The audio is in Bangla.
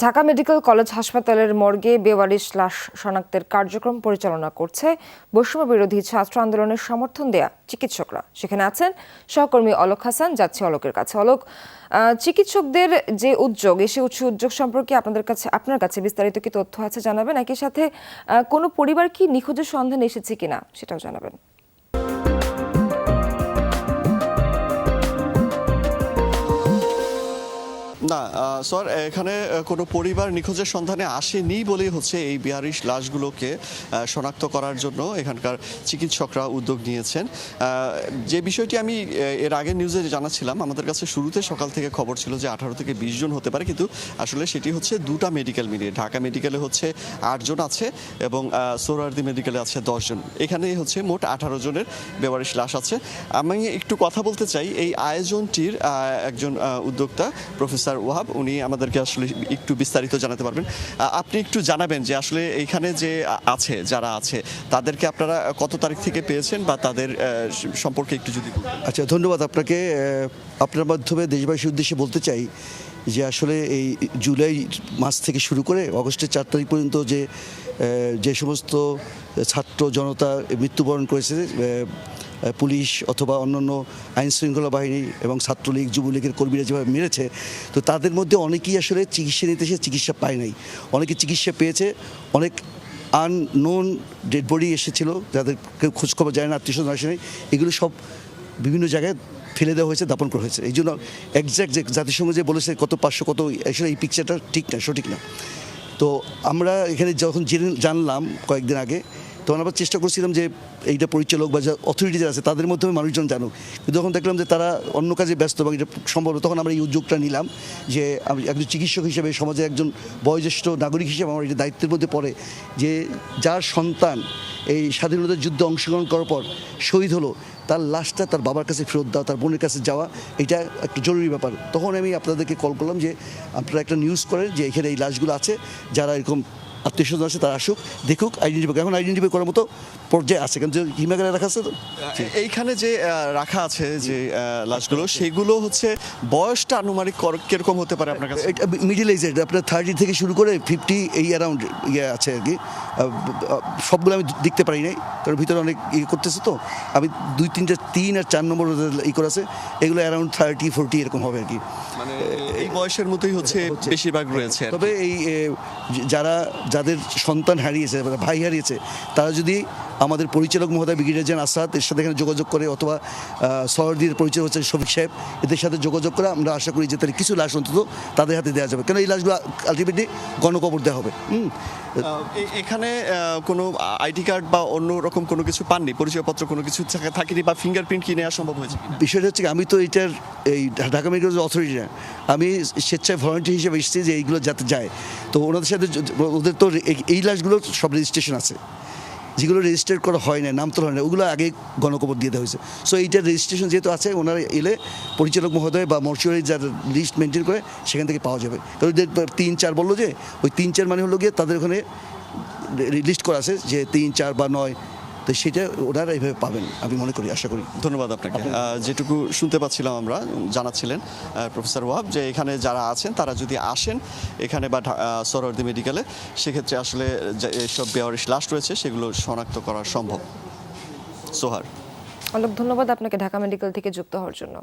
ঢাকা মেডিকেল কলেজ হাসপাতালের মর্গে বেওয়ারিশ লাশ শনাক্তের কার্যক্রম পরিচালনা করছে বৈষম্য বিরোধী ছাত্র আন্দোলনের সমর্থন দেয়া চিকিৎসকরা। সেখানে আছেন সহকর্মী অলোক হাসান। যাচ্ছে অলোকের কাছে। অলোক, চিকিৎসকদের যে উদ্যোগ, সেই উদ্যোগ সম্পর্কে আপনার কাছে বিস্তারিত কি তথ্য আছে জানাবেন। একই সাথে কোনো পরিবার কি নিখোঁজের সন্ধান এসেছে কিনা সেটাও জানাবেন। না স্যার, এখানে কোনো পরিবার নিখোঁজের সন্ধানে আসেনি বলেই হচ্ছে এই 42 লাশগুলোকে শনাক্ত করার জন্য এখানকার চিকিৎসকরা উদ্যোগ নিয়েছেন। যে বিষয়টি আমি এর আগে নিউজে জানাচ্ছিলাম, আমাদের কাছে শুরুতে সকাল থেকে খবর ছিল যে 18 থেকে 20 জন হতে পারে, কিন্তু আসলে সেটি হচ্ছে দুটা মেডিকেল মিলিয়ে। ঢাকা মেডিকেলে হচ্ছে 8 জন আছে এবং সোহরাওয়ার্দী মেডিকেলে আছে 10 জন। এখানে হচ্ছে মোট 18 জনের 42 লাশ আছে। আমি একটু কথা বলতে চাই এই আয়োজনটির একজন উদ্যোক্তা প্রফেসর ওয়াহাব, উনি আমাদেরকে আসলে একটু বিস্তারিত জানাতে পারবেন। আপনি একটু জানাবেন যে আসলে এইখানে যে আছে, যারা আছে তাদেরকে আপনারা কত তারিখ থেকে পেয়েছেন বা তাদের সম্পর্কে একটু যদি। আচ্ছা, ধন্যবাদ আপনাকে। আপনার মাধ্যমে দেশবাসীর উদ্দেশ্যে বলতে চাই যে আসলে এই জুলাই মাস থেকে শুরু করে অগস্টের 4 তারিখ পর্যন্ত যে সমস্ত ছাত্র জনতা মৃত্যুবরণ করেছে, পুলিশ অথবা অন্যান্য আইনশৃঙ্খলা বাহিনী এবং ছাত্রলীগ যুবলীগের কর্মীরা যেভাবে মেরেছে, তো তাদের মধ্যে অনেকেই আসলে চিকিৎসা নিতে এসে চিকিৎসা পায় নাই, অনেকে চিকিৎসা পেয়েছে। অনেক আননোন ডেড বডি এসেছিলো, যাদের কেউ খোঁজখবর যায় না, আত্মীয়স্বজন আসেনি। এগুলো সব বিভিন্ন জায়গায় ফেলে দেওয়া হয়েছে, দাপন করা হয়েছে। এই জন্য একজ্যাক্ট যে জাতিসংঘ যে বলেছে কত 500 কত, আসলে এই পিকচারটা ঠিক না, সঠিক না। তো আমরা এখানে যখন জানলাম কয়েকদিন আগে, তখন আমরা চেষ্টা করছিলাম যে এইটা পরিচালক বা যা অথরিটি যারা আছে তাদের মাধ্যমে মানুষজন জানুক, কিন্তু যখন দেখলাম যে তারা অন্য কাজে ব্যস্ত বা এটা সম্ভব, তখন আমরা এই উদ্যোগটা নিলাম যে আমি একজন চিকিৎসক হিসেবে, সমাজের একজন বয়োজ্যেষ্ঠ নাগরিক হিসেবে আমার এটা দায়িত্বের মধ্যে পড়ে যে যার সন্তান এই স্বাধীনতার যুদ্ধে অংশগ্রহণ করার পর শহীদ হলো, তার লাশটা তার বাবার কাছে ফেরত দেওয়া, তার বোনের কাছে যাওয়া, এটা একটা জরুরি ব্যাপার। তখন আমি আপনাদেরকে কল করলাম যে আপনারা একটা নিউজ করেন যে এখানে এই লাশগুলো আছে, যারা এরকম আত্মীয়স্বজন আছে তারা আসুক, দেখুক, আইডেন্টিফাই। এখন আইডেন্টিফাই করার মতো পর্যায়ে আছে, কারণ যে হিমাগারে রাখা আছে। তো এইখানে যে রাখা আছে যে লাশগুলো, সেগুলো হচ্ছে বয়সটা আনুমানিক কিরকম হতে পারে আপনার কাছে? এটা মিডিল এজের, আপনার 30 থেকে শুরু করে 50 এই অ্যারাউন্ড আছে আর কি। সবগুলো আমি দেখতে পারি নাই, কারণ ভিতরে অনেক করতেছে। তো আমি 2, 3 আর 4 নম্বর করা আছে, এগুলো অ্যারাউন্ড 30-40 এরকম হবে আর কি। মানে এই বয়সের মতোই হচ্ছে বেশিরভাগ রয়েছে। তবে এই যাদের সন্তান হারিয়েছে, ভাই হারিয়েছে, তারা যদি আমাদের পরিচালক মহোদয় ব্রিগেডিয়ার জেনারেল আসাদ এর সাথে এখানে যোগাযোগ করে, অথবা সোহরাওয়ার্দীর পরিচয় হচ্ছে শফিক সাহেব, এদের সাথে যোগাযোগ করে আমরা আশা করি যে তাদের কিছু লাশ অন্তত তাদের হাতে দেওয়া যাবে, কেন এই লাশগুলো আলটিমেটলি গণকবর দেওয়া হবে। এখানে কোনো আইডি কার্ড বা অন্য রকম কোনো কিছু পাননি, পরিচয়পত্র কোনো কিছু থাকেনি, বা ফিঙ্গারপ্রিন্ট কি নেওয়া সম্ভব হয়েছে? বিষয়টা হচ্ছে আমি তো এইটার এই ঢাকা মেডিকেল অথরিটি না, আমি স্বেচ্ছায় ভলান্টিয়ার হিসেবে এসেছি যে এইগুলো যাতে যায়। তো ওনাদের সাথে ওদের তো এই লাশগুলো সব রেজিস্ট্রেশন আছে, যেগুলো রেজিস্টার করা হয় না, নাম তোলা হয় না, ওগুলো আগে গণকবর দিয়ে দেওয়া হয়েছে। সো এইটার রেজিস্ট্রেশন যেহেতু আছে, ওনারা এলে পরিচালক মহোদয় বা মর্চুয়ারি যার লিস্ট মেনটেন করে সেখান থেকে পাওয়া যাবে। কারণ 3-4 বললো যে ওই 3-4 মানে হলো গিয়ে তাদের ওখানে লিস্ট করা আছে যে 3-4 বা 9, তো সেটা ওনারা এইভাবে পাবেন আমি মনে করি, আশা করি। ধন্যবাদ আপনাকে। যেটুকু শুনতে পাচ্ছিলাম আমরা, জানাচ্ছিলেন প্রফেসর ওয়াহাব যে এখানে যারা আছেন তারা যদি আসেন এখানে বা সোহরাওয়ার্দী মেডিকেলে, সেক্ষেত্রে আসলে এসব 42 লাশ রয়েছে সেগুলো শনাক্ত করা সম্ভব। সোহার, অনেক ধন্যবাদ আপনাকে ঢাকা মেডিকেল থেকে যুক্ত হওয়ার জন্য।